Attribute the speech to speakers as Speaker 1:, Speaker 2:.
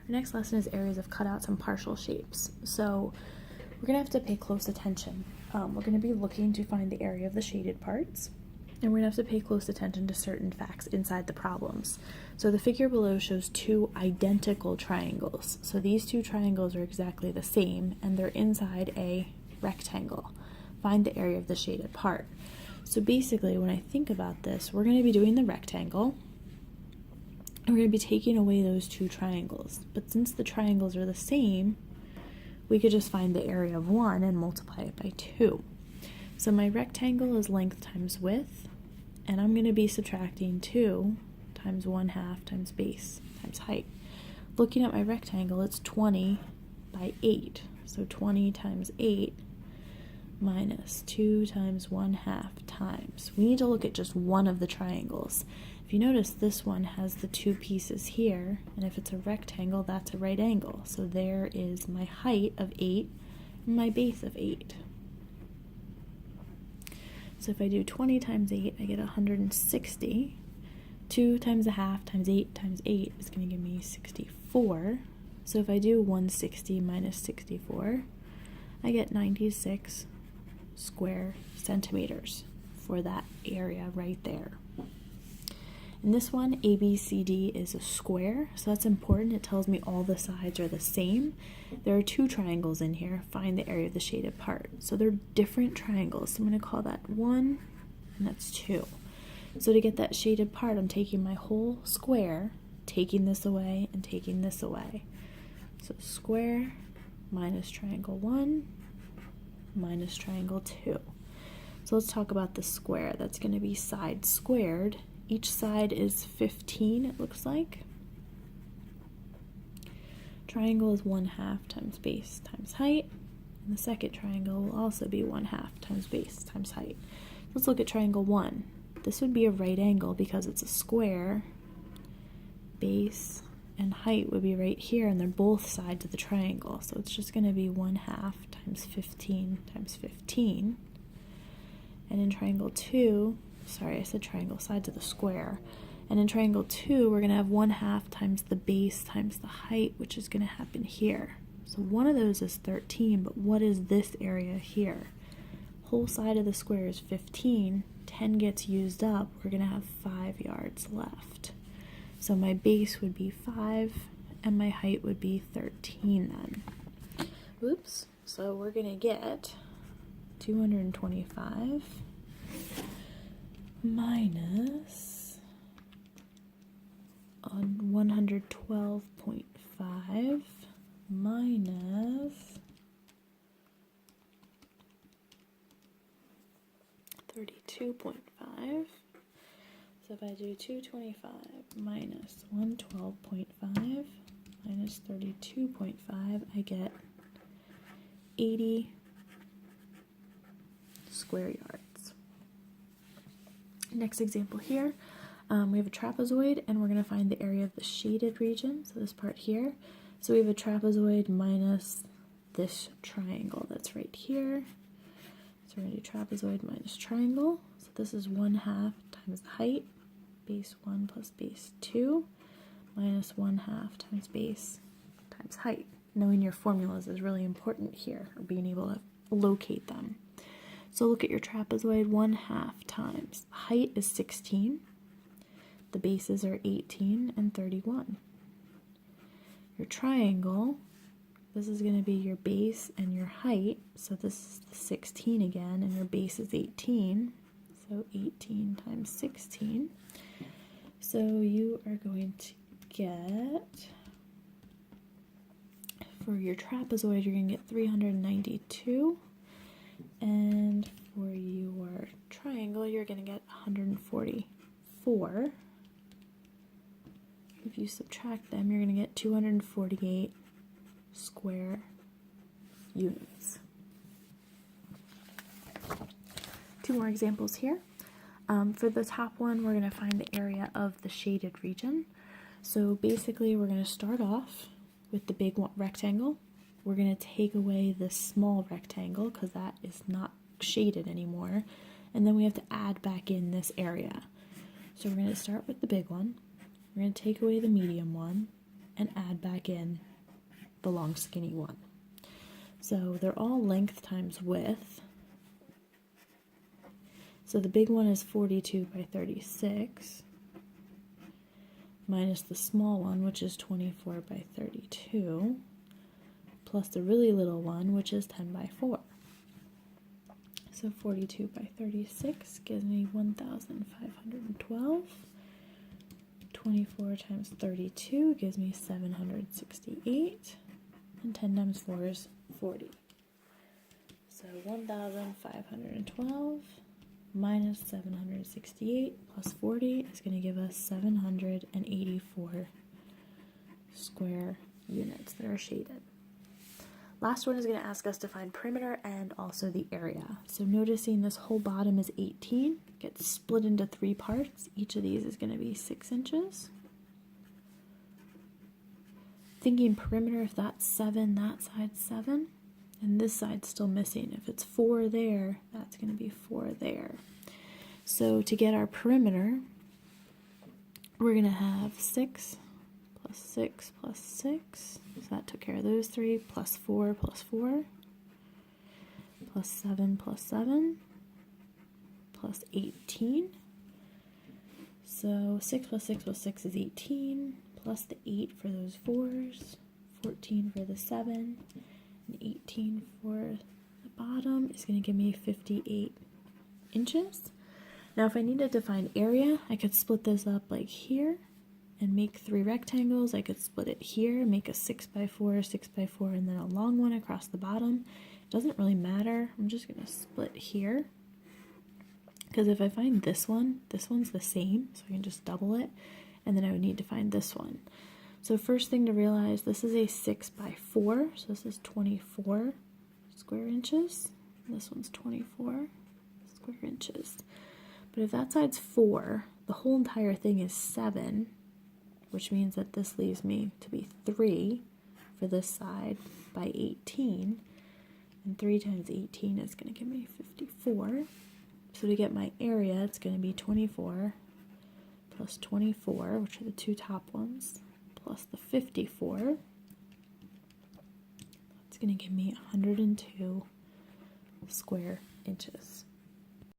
Speaker 1: Our next lesson is areas of cutouts and partial shapes. So we're going to have to pay close attention. We're going to be looking to find the area of the shaded parts, and we're going to have to pay close attention to certain facts inside the problems. So the figure below shows two identical triangles. So these two triangles are exactly the same, and they're inside a rectangle. Find the area of the shaded part. So basically, when I think about this, we're going to be doing the rectangle, and we're going to be taking away those two triangles. But since the triangles are the same, we could just find the area of one and multiply it by 2. So my rectangle is length times width, and I'm going to be subtracting 2 times 1/2 times base times height. Looking at my rectangle, it's 20 by 8. So 20 times 8 minus 2 times 1/2 times. We need to look at just one of the triangles. If you notice, this one has the two pieces here, and if it's a rectangle, that's a right angle. So there is my height of 8 and my base of 8. So if I do 20 times 8, I get 160. 2 times 1/2 times 8 is going to give me 64. So if I do 160 minus 64, I get 96 square centimeters for that area right there. In this one, ABCD is a square, so that's important. It tells me all the sides are the same. There are two triangles in here. Find the area of the shaded part. So they're different triangles. So I'm going to call that 1, and that's 2. So to get that shaded part, I'm taking my whole square, taking this away, and taking this away. So square minus triangle 1 minus triangle 2. So let's talk about the square. That's going to be side squared. Each side is 15, it looks like. Triangle is 1/2 times base times height. And the second triangle will also be 1/2 times base times height. Let's look at triangle 1. This would be a right angle because it's a square. Base and height would be right here, and they're both sides of the triangle. So it's just going to be 1/2 times 15 times 15. And in triangle 2, sorry, I said triangle, sides of the square. And in triangle 2, we're going to have 1/2 times the base times the height, which is going to happen here. So one of those is 13, but what is this area here? Whole side of the square is 15. 10 gets used up. We're going to have 5 yards left. So my base would be 5, and my height would be 13 then. Oops. So we're going to get 225 minus 112.5 minus 32.5. So if I do 225 minus 112.5 minus 32.5, I get 80 square yards. Next example here, we have a trapezoid, and we're going to find the area of the shaded region, so this part here. So we have a trapezoid minus this triangle that's right here. So we're going to do trapezoid minus triangle. So this is 1/2 times the height, base 1 plus base 2, minus 1/2 times base times height. Knowing your formulas is really important here, or being able to locate them. So look at your trapezoid, 1/2 times. Height is 16. The bases are 18 and 31. Your triangle, this is going to be your base and your height. So this is the 16 again, and your base is 18. So 18 times 16. So you are going to get, for your trapezoid, you're going to get 392. And for your triangle, you're going to get 144. If you subtract them, you're going to get 248 square units. Two more examples here. For the top one, we're going to find the area of the shaded region. So basically, we're going to start off with the big rectangle. We're going to take away this small rectangle because that is not shaded anymore. And then we have to add back in this area. So we're going to start with the big one. We're going to take away the medium one. and add back in the long skinny one. So they're all length times width. So the big one is 42 by 36 minus the small one, which is 24 by 32, plus the really little one, which is 10 by 4. So 42 by 36 gives me 1,512. 24 times 32 gives me 768. And 10 times 4 is 40. So 1,512 minus 768 plus 40 is going to give us 784 square units that are shaded. Last one is going to ask us to find perimeter and also the area. So noticing this whole bottom is 18, gets split into 3 parts. Each of these is going to be 6 inches. Thinking perimeter, if that's 7, that side's 7. And this side's still missing. If it's 4 there, that's going to be 4 there. So to get our perimeter, we're going to have 6 plus 6 plus 6. So that took care of those 3. Plus 4 plus 4. Plus 7 plus 7. Plus 18. So 6 plus 6 plus 6 is 18. Plus the 8 for those 4s. 14 for the 7. And 18 for the bottom is going to give me 58 inches. Now if I needed to find area, I could split this up like here and make 3 rectangles. I could split it here, make a 6 by 4, 6 by 4, and then a long one across the bottom. It doesn't really matter. I'm just going to split here. Because if I find this one's the same, so I can just double it, and then I would need to find this one. So first thing to realize, this is a 6 by 4, so this is 24 square inches. This one's 24 square inches. But if that side's 4, the whole entire thing is 7, which means that this leaves me to be 3 for this side by 18. And 3 times 18 is going to give me 54. So to get my area, it's going to be 24 plus 24, which are the 2 top ones, plus the 54. That's going to give me 102 square inches.